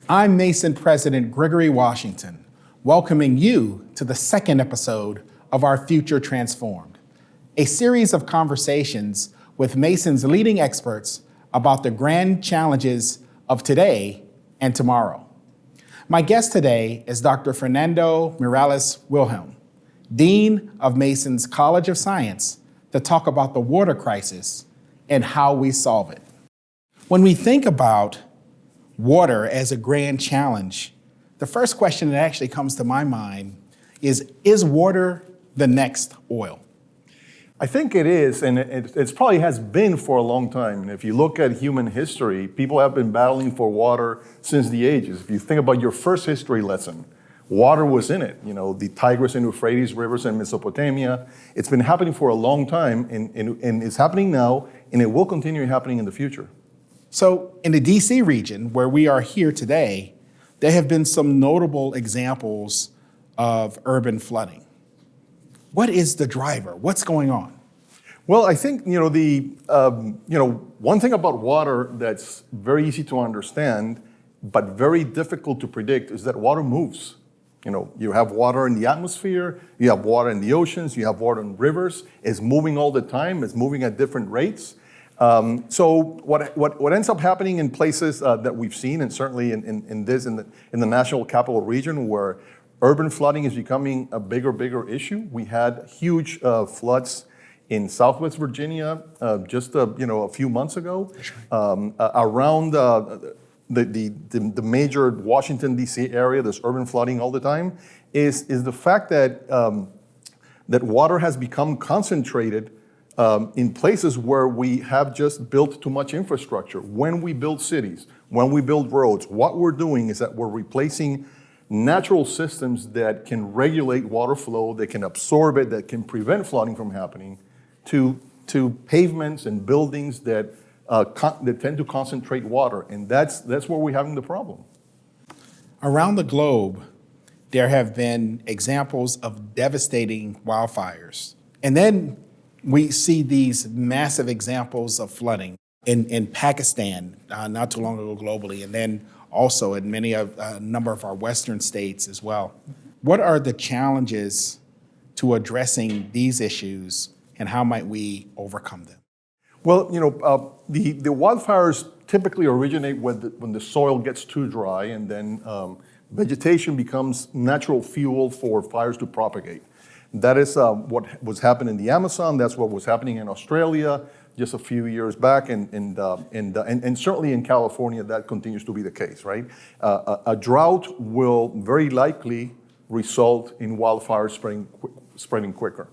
I'm Mason President Gregory Washington, welcoming you to the second episode of our Future Transformed, a series of conversations with Mason's leading experts about the grand challenges of today and tomorrow. My guest today is Dr. Fernando Miralles-Wilhelm, Dean of Mason's College of Science, to talk about the water crisis and how we solve it. When we think about water as a grand challenge, the first question that actually comes to my mind is water the next oil? I think it is, and it probably has been for a long time. And if you look at human history, people have been battling for water since the ages. If you think about your first history lesson, water was in it. You know, the Tigris and Euphrates rivers in Mesopotamia. It's been happening for a long time, and it's happening now, and it will continue happening in the future. So in the DC region, where we are here today, there have been some notable examples of urban flooding. What is the driver? What's going on? Well, I think, one thing about water that's very easy to understand, but very difficult to predict, is that water moves. You know, you have water in the atmosphere, you have water in the oceans, you have water in rivers. It's moving all the time. It's moving at different rates. So what ends up happening in places that we've seen, and certainly in the National Capital Region, where urban flooding is becoming a bigger issue. We had huge floods in Southwest Virginia just a few months ago, around the major Washington D.C. area. There's urban flooding all the time. Is the fact that that water has become concentrated in places where we have just built too much infrastructure. When we build cities, when we build roads, what we're doing is that we're replacing natural systems that can regulate water flow, that can absorb it, that can prevent flooding from happening, to pavements and buildings that tend to concentrate water. And that's where we're having the problem. Around the globe, there have been examples of devastating wildfires. And then we see these massive examples of flooding in Pakistan not too long ago globally, and then also in a number of our Western states as well. What are the challenges to addressing these issues, and how might we overcome them? Well, the wildfires typically originate when the soil gets too dry, and then vegetation becomes natural fuel for fires to propagate. That is what was happening in the Amazon. That's what was happening in Australia just a few years back, and certainly in California, that continues to be the case, right? A drought will very likely result in wildfires spreading quicker.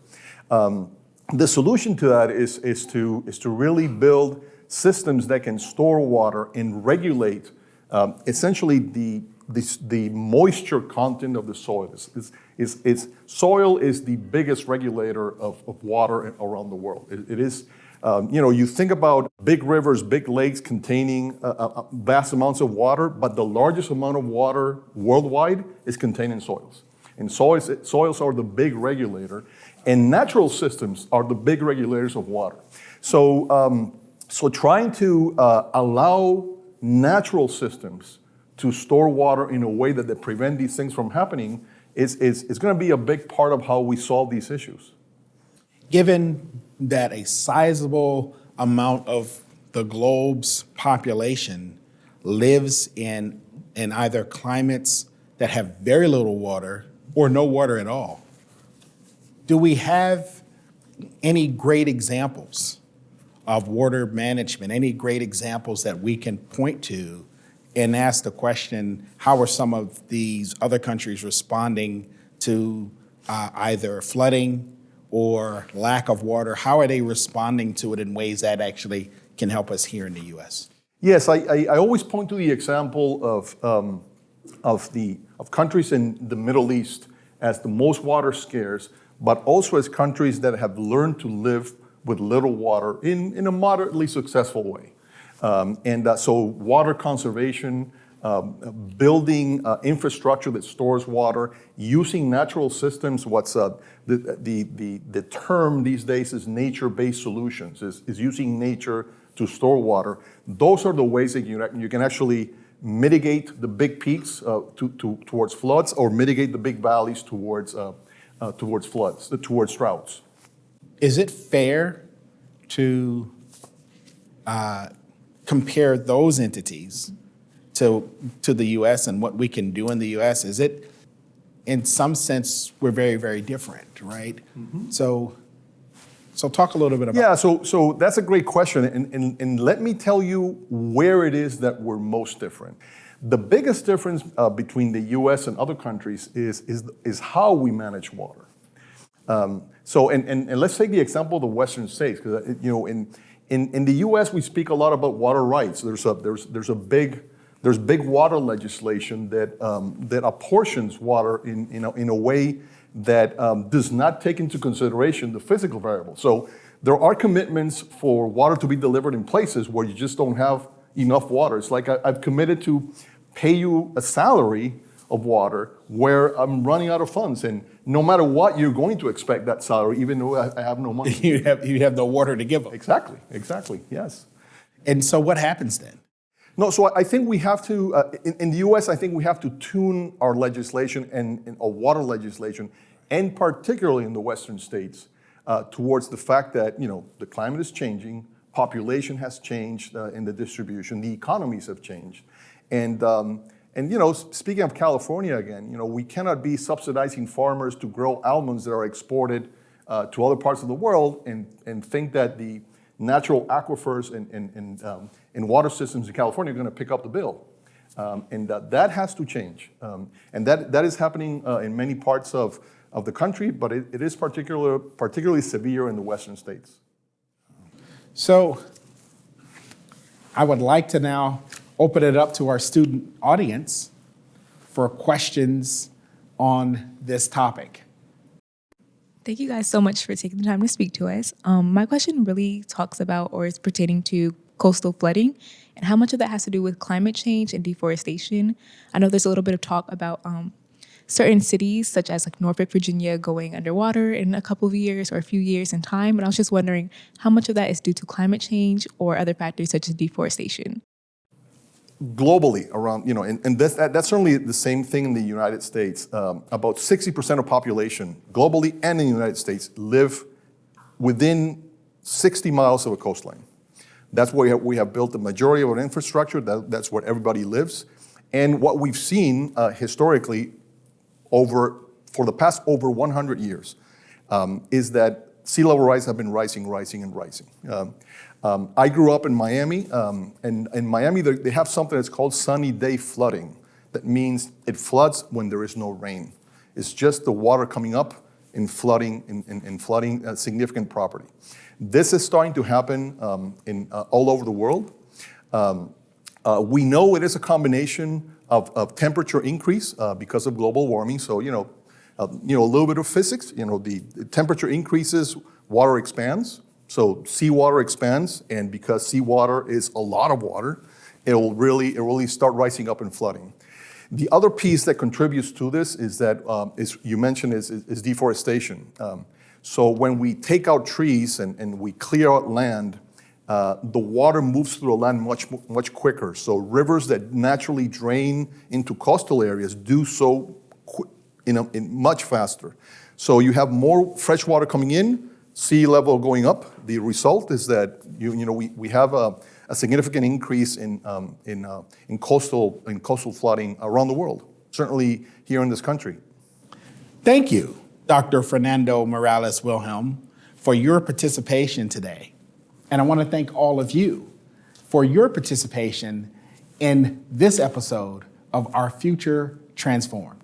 The solution to that is to really build systems that can store water and regulate essentially the moisture content of the soil. Soil is the biggest regulator of water around the world. It is, you think about big rivers, big lakes containing vast amounts of water, but the largest amount of water worldwide is contained in soils. And soils are the big regulator, and natural systems are the big regulators of water. So trying to allow natural systems to store water in a way that they prevent these things from happening is going to be a big part of how we solve these issues. Given that a sizable amount of the globe's population lives in either climates that have very little water or no water at all, do we have any great examples of water management, any great examples that we can point to and ask the question, how are some of these other countries responding to either flooding or lack of water? How are they responding to it in ways that actually can help us here in the U.S.? Yes, I always point to the example of countries in the Middle East as the most water scarce, but also as countries that have learned to live with little water in a moderately successful way. So water conservation, building infrastructure that stores water, using natural systems. What's the term these days is nature-based solutions, is using nature to store water. Those are the ways that you can actually mitigate the big peaks towards floods, or mitigate the big valleys towards floods, towards droughts. Is it fair to compare those entities to the U.S. and what we can do in the U.S.? Is it, in some sense, we're very, very different, right? Mm-hmm. So talk a little bit about that. Yeah, so that's a great question, and let me tell you where it is that we're most different. The biggest difference between the U.S. and other countries is how we manage water. So let's take the example of the Western states, because in the U.S. we speak a lot about water rights. There's big water legislation that apportions water in a way that does not take into consideration the physical variable. So there are commitments for water to be delivered in places where you just don't have enough water. It's like I've committed to pay you a salary of water where I'm running out of funds, and no matter what, you're going to expect that salary, even though I have no money. you have no water to give them. Exactly, yes. And so what happens then? No, so I think we have to, in the U.S., I think we have to tune our legislation and our water legislation, and particularly in the Western states, towards the fact that, the climate is changing, population has changed in the distribution, the economies have changed. And speaking of California again, we cannot be subsidizing farmers to grow almonds that are exported to other parts of the world and think that the natural aquifers and water systems in California are going to pick up the bill. And that has to change. And that is happening in many parts of the country, but it is particularly severe in the Western states. So I would like to now open it up to our student audience for questions on this topic. Thank you guys so much for taking the time to speak to us. My question really talks about, or is pertaining to, coastal flooding and how much of that has to do with climate change and deforestation. I know there's a little bit of talk about certain cities, such as like Norfolk, Virginia, going underwater in a couple of years or a few years in time. And I was just wondering how much of that is due to climate change or other factors such as deforestation. Globally around, and that's certainly the same thing in the United States. About 60% of population globally and in the United States live within 60 miles of a coastline. That's where we have built the majority of our infrastructure. That's where everybody lives. And what we've seen historically for the past over 100 years is that sea level rise have been rising. I grew up in Miami, and in Miami they have something that's called sunny day flooding. That means it floods when there is no rain. It's just the water coming up and flooding significant property. This is starting to happen all over the world. We know it is a combination of temperature increase because of global warming. So a little bit of physics. The temperature increases, water expands. So seawater expands, and because seawater is a lot of water, it will really start rising up and flooding. The other piece that contributes to this is that, you mentioned, is deforestation. So when we take out trees and we clear out land, the water moves through the land much quicker. So rivers that naturally drain into coastal areas do so in much faster. So you have more fresh water coming in, sea level going up. The result is that we have a significant increase in coastal flooding around the world, certainly here in this country. Thank you, Dr. Fernando Miralles-Wilhelm, for your participation today. And I want to thank all of you for your participation in this episode of Our Future Transformed.